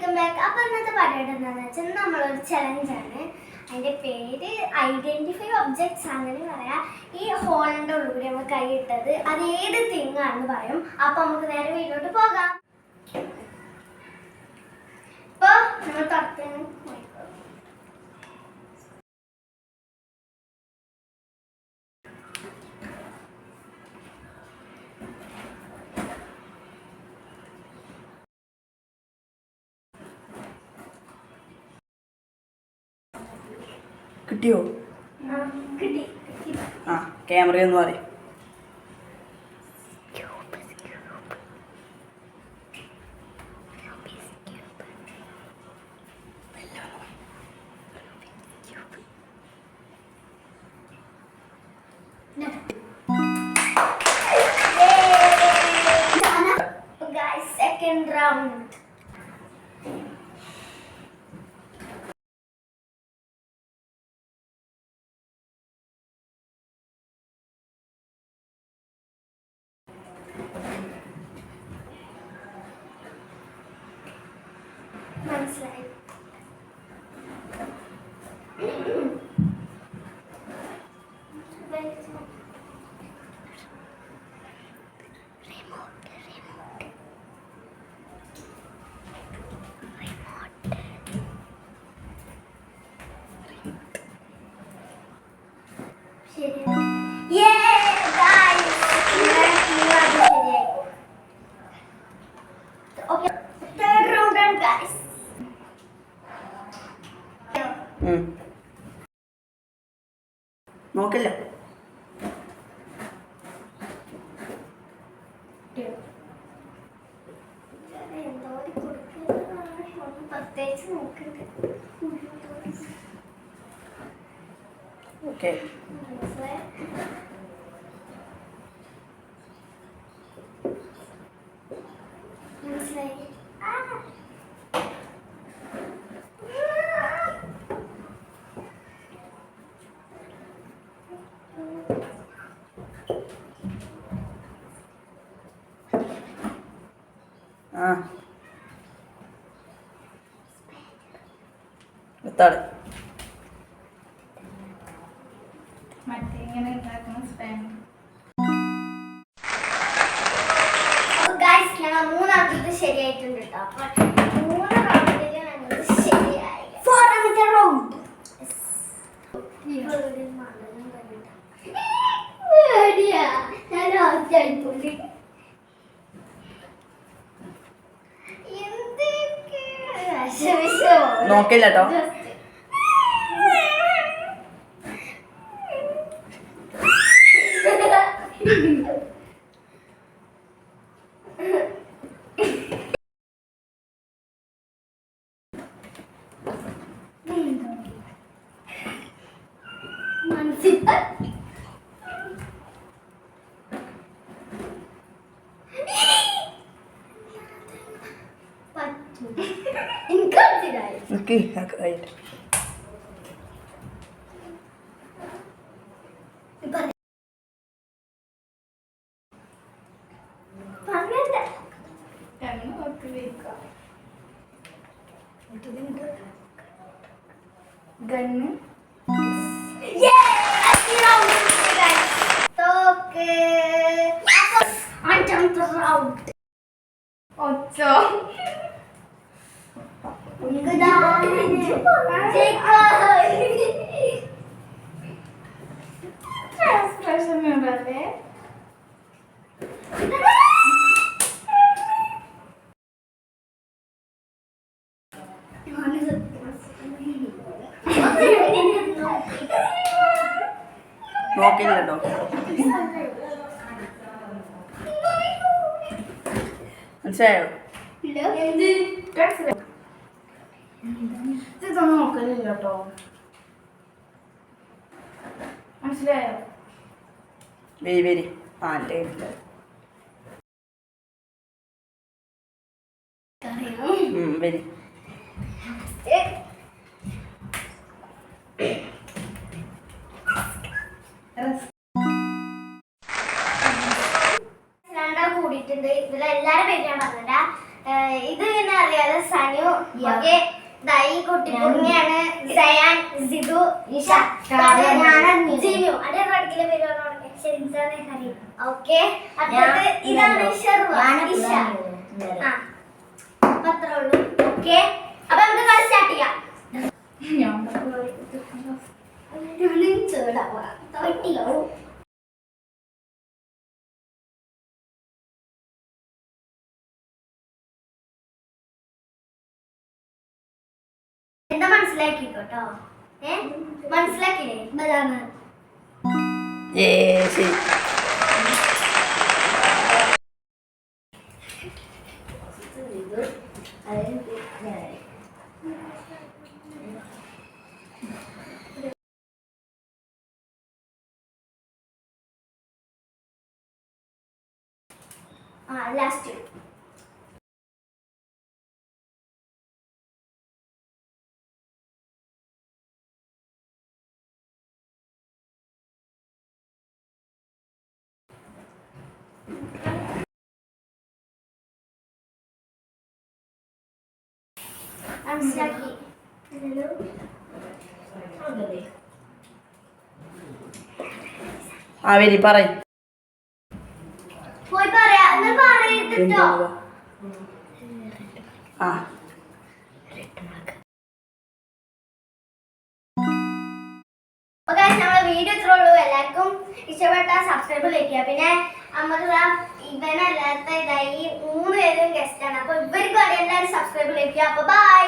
Welcome back. അപ്പോൾ ഇന്നത്തെ പരിപാടി എന്താണെന്ന് വെച്ചാൽ നമ്മളൊരു ചലഞ്ചാണ്. അതിൻ്റെ പേര് ഐഡൻറ്റിഫൈ ഒബ്ജക്ട്സ് അങ്ങനെ പറയാം. ഈ ഹോളിൻ്റെ ഉള്ളിൽ കൂടി നമ്മൾ കൈ ഇട്ടത് അത് ഏത് തിങ്ങാണെന്ന് പറയും. അപ്പോൾ നമുക്ക് നേരെ വീട്ടിലോട്ട് പോകാം. ഇപ്പോൾ നമ്മൾ തുറത്തേന് കിട്ടിയോ? കിട്ടി. ആ ക്യാമറ ഒന്ന് പറയും. Second round. മനസ്സിലായി. നോക്കില്ല. ഓക്കെ മനസ്സിലായി. ആ എത്താണ് മറ്റേങ്ങനെ ഉണ്ടാക്കുന്ന സ്പാൻ. ഞങ്ങൾ മൂന്നാമത്തെ ശരിയായിട്ടുണ്ട് കേട്ടോ. അപ്പൊ 3 റൗണ്ടിൽ ഞങ്ങൾ ശരിയായി. 4th round. നോക്കില്ല കേട്ടോ. ഗണ്ണ് ഒച്ചോ പ്രശ്നമുണ്ടല്ലേ. നോക്കില്ല കേട്ടോ. മനസ്സിലായോ? ഇതൊന്നും നോക്കലില്ല കേട്ടോ. മനസ്സിലായോ? വെരി വെരി പാൻ്റെ വെരി കൂടിയിട്ടുണ്ട്. ഇതിലെല്ലാരും പേര് ഞാൻ പറഞ്ഞില്ല. ഇത് പിന്നെ അറിയാലോ സനു. ഓക്കെ, ഈ കുട്ടിപ്പുണ്യാണ് സയാൻ, സിധു, ഇഷ, ജിനു. അതേ പഠിക്കില്ല പേര് ഹരി. ഓക്കെ, അടുത്തത് ഇതാണ് ഷെർവ, ഇഷ. അത്രേ ഉള്ളൂ. ഓക്കെ, അപ്പൊ നമുക്ക് കളി സ്റ്റാർട്ട് ചെയ്യാം. എന്താ മനസ്സിലാക്കിക്കോട്ടോ? മനസ്സിലാക്കില്ലേ? ബദാമ്. ശരി. ലാസ്റ്റ്. മനസ്സിലാക്കി. വരി പറയ്. പോയി പറയാ. എന്നാ പറയട്ടോ. നമ്മളെ വീഡിയോ ഇത്രേ ഉള്ളൂ. എല്ലാവർക്കും ഇഷ്ടപ്പെട്ട സബ്സ്ക്രൈബ് ചെയ്യുക. പിന്നെ നമുക്ക് ഇവനല്ലാത്ത ഈ 3 പേരും ഗസ്റ്റ് ആണ്. അപ്പൊ ഇവർക്കും എല്ലാവരും സബ്സ്ക്രൈബ് ചെയ്യുക. അപ്പൊ ബൈ.